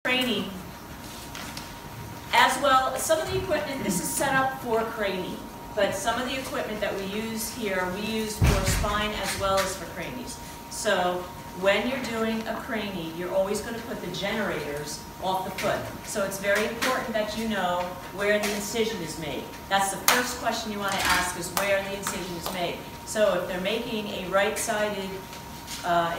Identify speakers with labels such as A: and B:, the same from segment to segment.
A: Craning, as well, some of the equipment, this is set up for craning, but some of the equipment that we use here, we use for spine as well as for cranies. So when you're doing a cranie, you're always going to put the generators off the foot. So it's very important that you know where the incision is made. That's the first question you want to ask, is where the incision is made. So if they're making a right-sided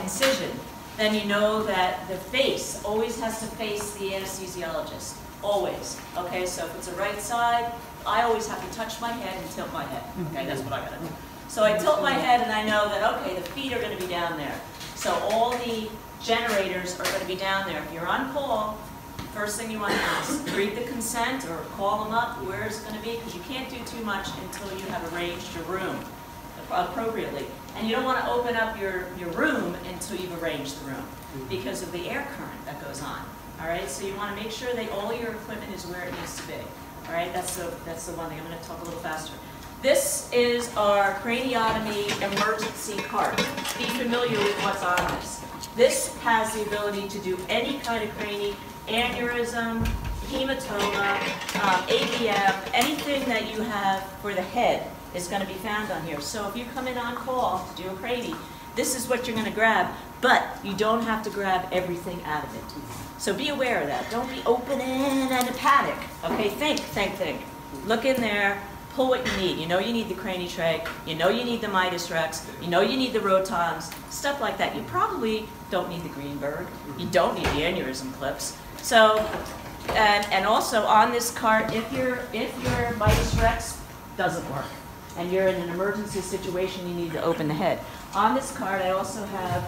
A: incision, then you know that the face always has to face the anesthesiologist, always. Okay, so if it's a right side, I always have to touch my head and tilt my head. Okay, that's what I gotta do. So I tilt my head and I know that, okay, the feet are gonna be down there. So all the generators are gonna be down there. If you're on call, first thing you wanna ask, read the consent or call them up, where is it gonna be? Because you can't do too much until you have arranged your room appropriately. And you don't want to open up your room until you've arranged the room because of the air current that goes on. All right, so you want to make sure that all your equipment is where it needs to be. All right, that's the one thing. I'm going to talk a little faster. This is our craniotomy emergency cart. Be familiar with what's on this. This has the ability to do any kind of cranie, aneurysm, hematoma, AVM, anything that you have for the head is going to be found on here. So if you come in on call to do a cranie, this is what you're going to grab, but you don't have to grab everything out of it. So be aware of that. Don't be opening and a panic. Okay, think. Look in there, pull what you need. You know you need the cranie tray, you know you need the Midas Rex, you know you need the rotons, stuff like that. You probably don't need the Greenberg, you don't need the aneurysm clips. So, and also on this cart, if your Midas Rex doesn't work, and you're in an emergency situation, you need to open the head. On this card, I also have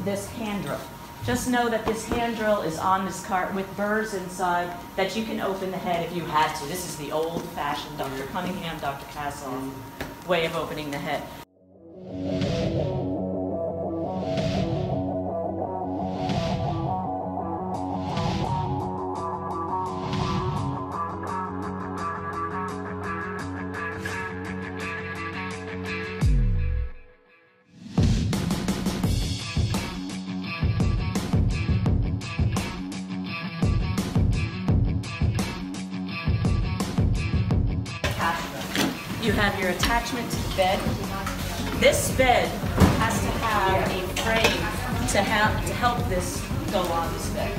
A: this hand drill. Just know that this hand drill is on this cart with burrs inside that you can open the head if you had to. This is the old-fashioned Dr. Cunningham, Dr. Kassoff way of opening the head. You have your attachment to the bed. This bed has to have a frame to help this go on this bed.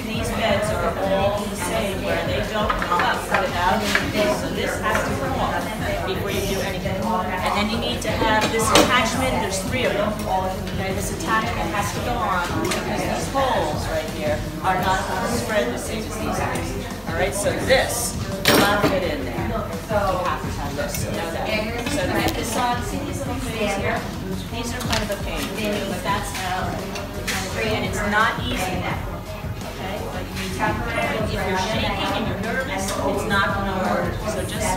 A: These beds are all the same where they don't come up without this. So this has to come off before you do anything. And then you need to have this attachment. There's 3 of them. Okay, this attachment has to go on because these holes right here are not going to spread the same as these guys. All right, so this will not fit in there. You have to have this. Know that. So to get this on, see these little things here? These are kind of a pain, but that's how and it's not easy. Okay? But if you're shaking and you're nervous, it's not going to work. So just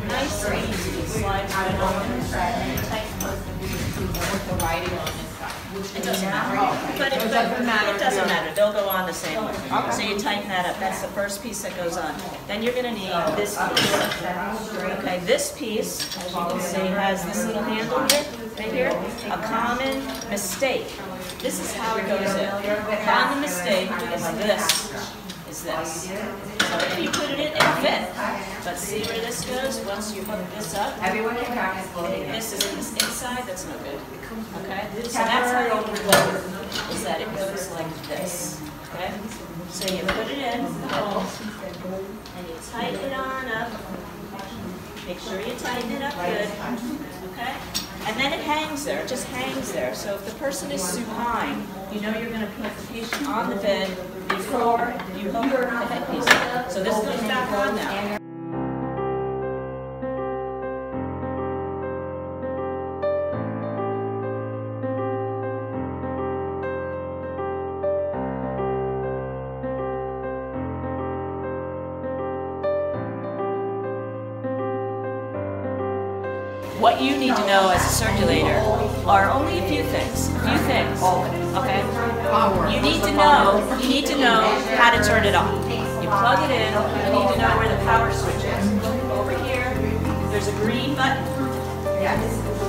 A: nice and easy. Slide right on and tighten with the writing on this side. It doesn't matter. But it doesn't matter. They'll go on the same way. So you tighten that up. That's the first piece that goes on. Then you're going to need this piece. Okay, this piece, as you can see, has this little handle here, right here. A common mistake. This is how it goes in. The common mistake is this. So if you put it in, it'll fit. But see where this goes? Once you hook this up, this is in this inside, that's no good. Okay? So that's how you hold it, is that it goes like this. Okay? So you put it in, and you tighten it on up. Make sure you tighten it up good. Okay? And then it hangs there, it just hangs there. So if the person is supine, you know you're going to put the patient on the bed before you hook the headpiece up. So this goes back on now. What you need to know as a circulator are only a few things. Okay? You need to know how to turn it on. You plug it in, you need to know where the power switch is. Over here, there's a green button.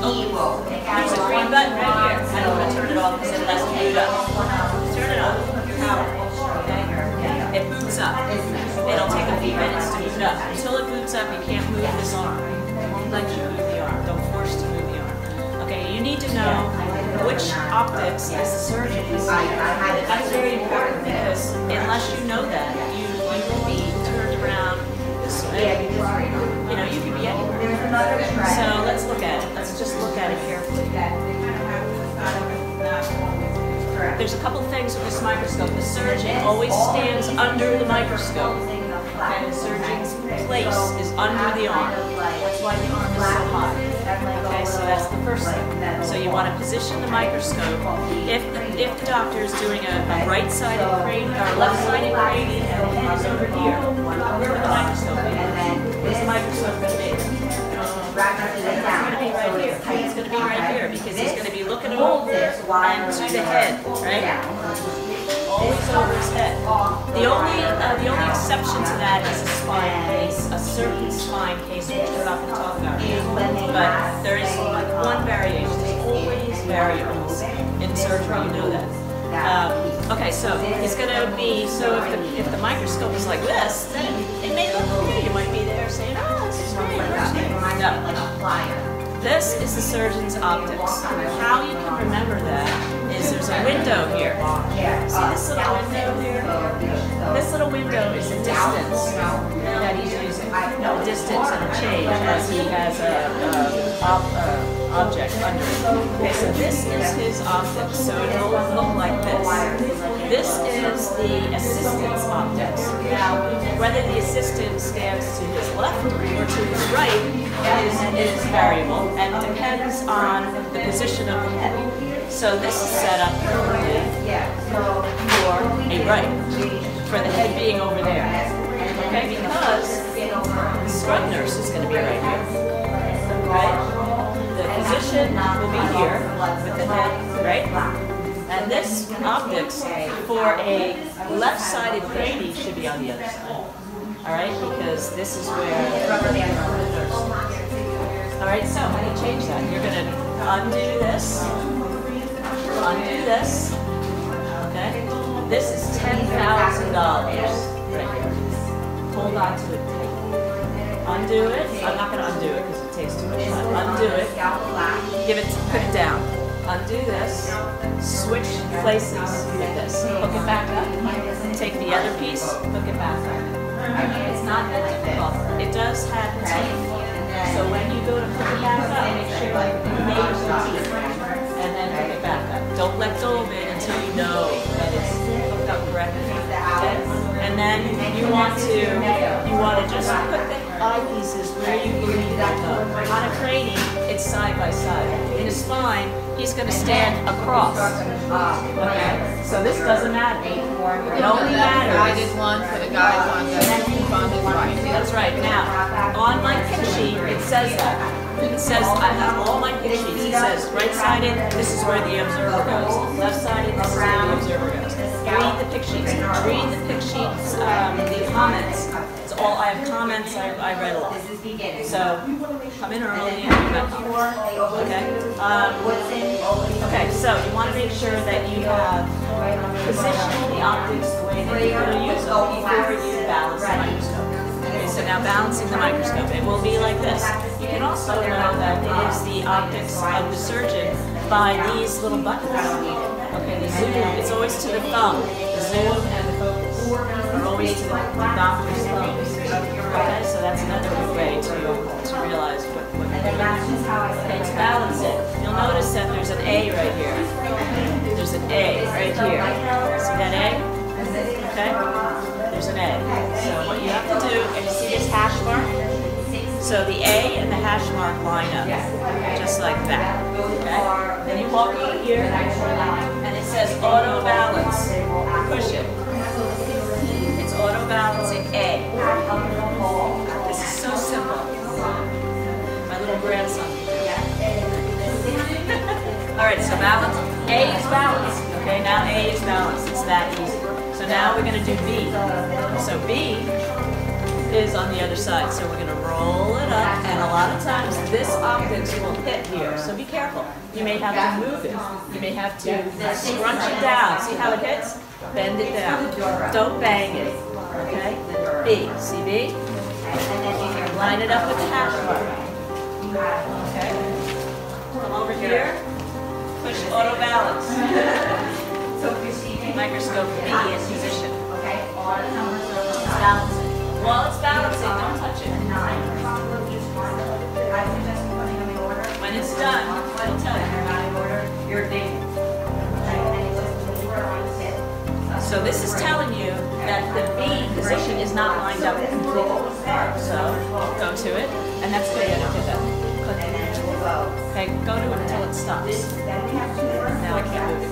A: Oh, there's a green button right here. I don't want to turn it off because it has to boot up. Turn it on, power. Okay? boots up. It'll take a few minutes to boot up. Until it boots up, you can't move this arm. It won't let you move the arm. Don't force to move the arm. Okay, you need to know which optics is the surgeon's. That's very important because unless you know that, you will be turned around this way. You know, you could be anywhere. So let's look at it. Let's just look at it carefully. There's a couple things with this microscope. The surgeon always stands under the microscope. Okay, the surgeon's place is under the arm. That's why the arm is so high. Okay, so that's the first thing. So you want to position the microscope. If the doctor is doing a right-sided cranial or left-sided cranial, and the head is over here, where would the microscope be? Where's the microscope going to be? It's going to be right here. It's going to be right here because he's going to be looking over and to the head, right? Always over his head. The only exception to that is a spine case, a certain spine case, which we're not going to talk about here. But there is one variation. There's always variables in surgery. You know that. Okay, so it's going to be, so if the microscope is like this, then it may look okay. You might be there saying, oh, this is great. No. This is the surgeon's optics. How you can remember that is there's a window here. See this little window here? This little window is the distance that he's using. The distance and the change as he has an object under it. Okay, so this is his optics. So it will look like this. This is the assistant's optics. Now, whether the assistant stands to his left or to his right is variable and depends on the position of the head. So this is set up perfectly for a right, for the head being over there. Okay, because the scrub nurse is going to be right here. Right? The physician will be here with the head, right? And this optics for a left-sided cranium should be on the other side. All right, because this is where. All right, so how do you change that? You're going to undo this, okay? This is $10,000 right here. Hold on to it. Undo it. I'm not going to undo it because it takes too much time. Undo it. Put it down. Undo this. Switch places with this. Hook it back up. Take the other piece. Hook it back up. It's not that difficult. It does have teeth. So when you go to hook it back up, make sure you make the teeth and then hook it back up. Don't let go of it until you know that it's hooked up correctly. Okay? And then you want to just put the eyepieces where you believe they'll go. On a cranium, it's side by side. In a spine, he's going to stand across. Okay? So this doesn't matter. It only matters.
B: Guided one for the guided one that you found is right.
A: That's right. Now, on my pick sheet, it says that. It says, I have all my pick sheets. It says right-sided, this is where the observer goes. Left-sided, this is where the observer goes. Read the pick sheets. Read the pick sheets, the comments. It's all, I have comments, I read a lot. So, come in early and read my comments. Okay? Okay, so you want to make sure that you have positioned the optics the way that you're going to use them before you balance the microscope. Okay, so now balancing the microscope, it will be like this. You can also know that it is the optics of the surgeon by these little buttons. Okay, the zoom, it's always to the thumb. The zoom and the focus are always to the doctor's thumbs. Okay, so that's another good way to realize what you're doing. Okay, to balance it, you'll notice that there's an A right here. There's an A right here. See that A? Okay? There's an A. So what you have to do, and you see this hash mark? So the A and the hash mark line up, just like that. Okay? Then you walk over here, and it says auto balance. Push it. It's auto balancing A. This is so simple. My little grandson. All right, so balance. A is balanced. Okay, now A is balanced. It's that easy. So now we're going to do B. So B is on the other side. So we're going to roll it up, and a lot of times this optics will hit here. So be careful. You may have to move it. You may have to scrunch it down. See how it hits? Bend it down. Don't bang it. B. See B? Line it up with the hash mark. Okay. Come over here. Push auto balance. Microscope B in position. It's balancing. While it's balancing, don't touch it. When it's done, it'll tell you. You're dating. So this is telling you that the B position is not lined up completely. So go to it, and that's good. You did that. Okay, go to it until it stops. Now I can't move it.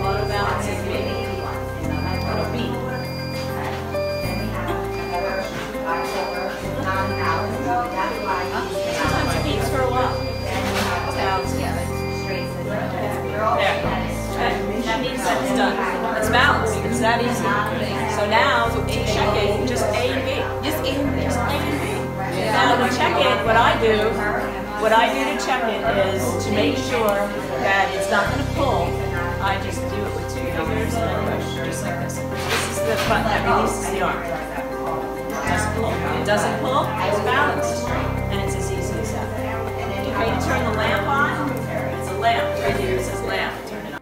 A: Auto balance is B. Auto B. Sometimes it beats for a while. There. That means that it's done. It's balanced. It's that easy. So now to check it, just A and B. Just A and B. Just A and B. Now to check it, what I do to check it is to make sure that it's not going to pull. I just do it with 2 fingers and I push just like this. This is the button that releases the arm. It doesn't pull. It doesn't pull. It's balanced, and it's as easy as that. Okay, to turn the lamp on. It's a lamp right here. It says lamp. Turn it on.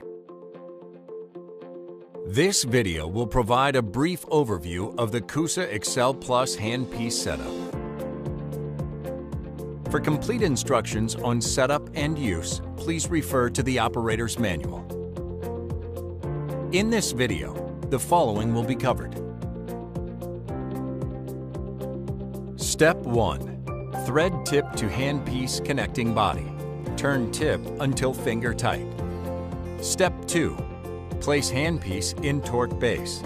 C: This video will provide a brief overview of the CUSA Excel Plus handpiece setup. For complete instructions on setup and use, please refer to the operator's manual. In this video, the following will be covered. Step 1. Thread tip to handpiece connecting body. Turn tip until finger tight. Step 2. Place handpiece in torque base.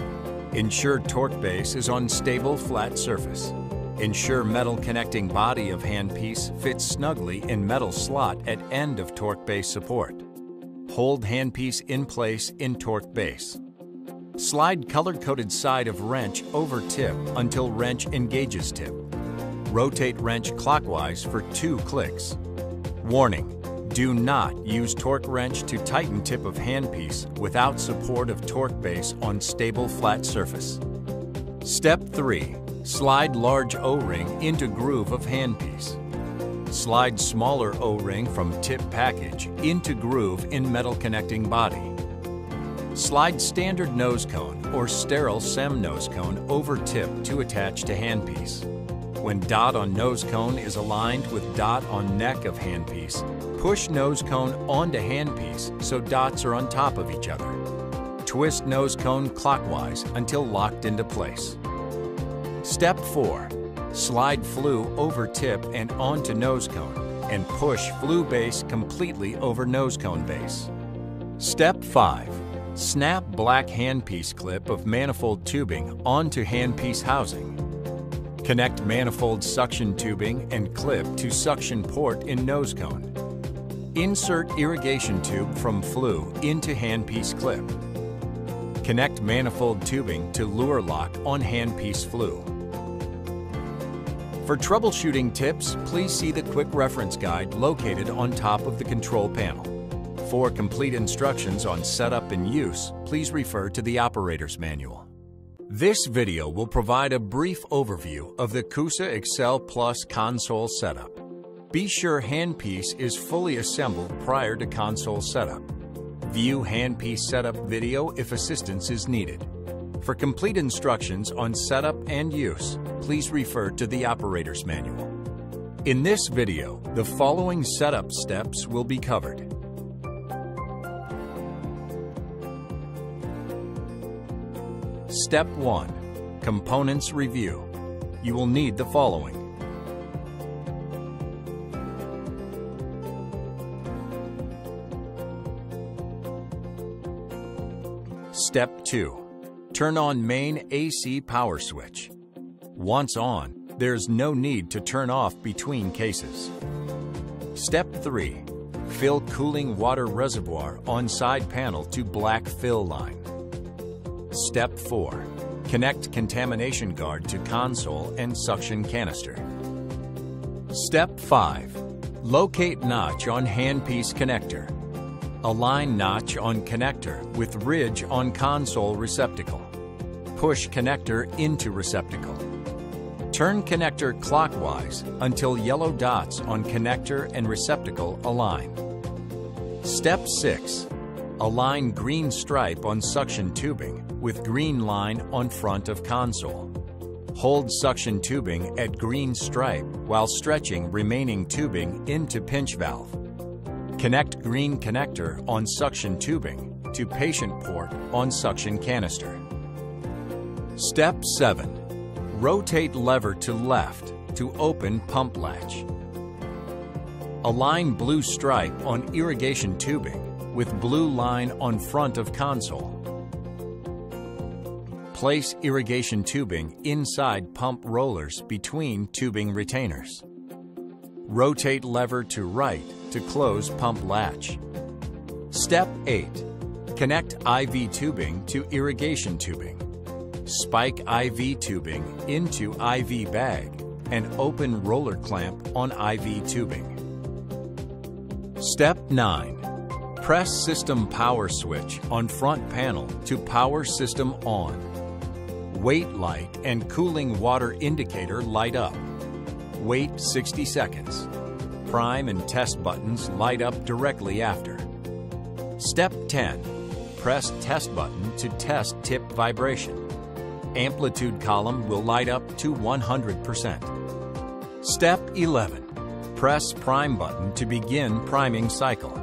C: Ensure torque base is on stable flat surface. Ensure metal connecting body of handpiece fits snugly in metal slot at end of torque base support. Hold handpiece in place in torque base. Slide color-coded side of wrench over tip until wrench engages tip. Rotate wrench clockwise for 2 clicks. Warning: do not use torque wrench to tighten tip of handpiece without support of torque base on stable flat surface. Step 3. Slide large O-ring into groove of handpiece. Slide smaller O-ring from tip package into groove in metal connecting body. Slide standard nose cone or sterile SEM nose cone over tip to attach to handpiece. When dot on nose cone is aligned with dot on neck of handpiece, push nose cone onto handpiece so dots are on top of each other. Twist nose cone clockwise until locked into place. Step 4. Slide flue over tip and onto nose cone and push flue base completely over nose cone base. Step 5. Snap black handpiece clip of manifold tubing onto handpiece housing. Connect manifold suction tubing and clip to suction port in nose cone. Insert irrigation tube from flue into handpiece clip. Connect manifold tubing to lure lock on handpiece flue. For troubleshooting tips, please see the quick reference guide located on top of the control panel. For complete instructions on setup and use, please refer to the operator's manual. This video will provide a brief overview of the CUSA Excel Plus console setup. Be sure handpiece is fully assembled prior to console setup. View handpiece setup video if assistance is needed. For complete instructions on setup and use, please refer to the operator's manual. In this video, the following setup steps will be covered. Step 1. Components review. You will need the following. Step 2. Turn on main AC power switch. Once on, there's no need to turn off between cases. Step 3. Fill cooling water reservoir on side panel to black fill line. Step 4. Connect contamination guard to console and suction canister. Step 5. Locate notch on handpiece connector. Align notch on connector with ridge on console receptacle. Push connector into receptacle. Turn connector clockwise until yellow dots on connector and receptacle align. Step 6. Align green stripe on suction tubing with green line on front of console. Hold suction tubing at green stripe while stretching remaining tubing into pinch valve. Connect green connector on suction tubing to patient port on suction canister. Step 7. Rotate lever to left to open pump latch. Align blue stripe on irrigation tubing with blue line on front of console. Place irrigation tubing inside pump rollers between tubing retainers. Rotate lever to right to close pump latch. Step 8. Connect IV tubing to irrigation tubing. Spike IV tubing into IV bag and open roller clamp on IV tubing. Step 9. Press system power switch on front panel to power system on. Wait light and cooling water indicator light up. Wait 60 seconds. Prime and test buttons light up directly after. Step 10. Press test button to test tip vibration. Amplitude column will light up to 100%. Step 11. Press prime button to begin priming cycle.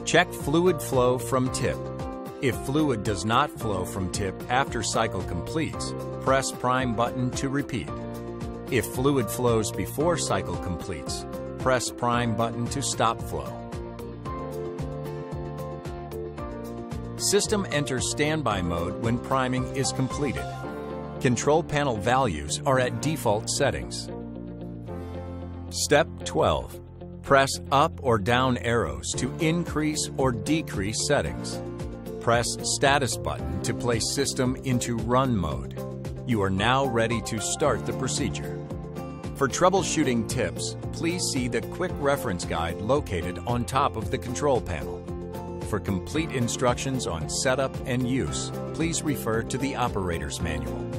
C: Check fluid flow from tip. If fluid does not flow from tip after cycle completes, press prime button to repeat. If fluid flows before cycle completes, press prime button to stop flow. System enters standby mode when priming is completed. Control panel values are at default settings. Step 12. Press up or down arrows to increase or decrease settings. Press status button to place system into run mode. You are now ready to start the procedure. For troubleshooting tips, please see the quick reference guide located on top of the control panel. For complete instructions on setup and use, please refer to the operator's manual.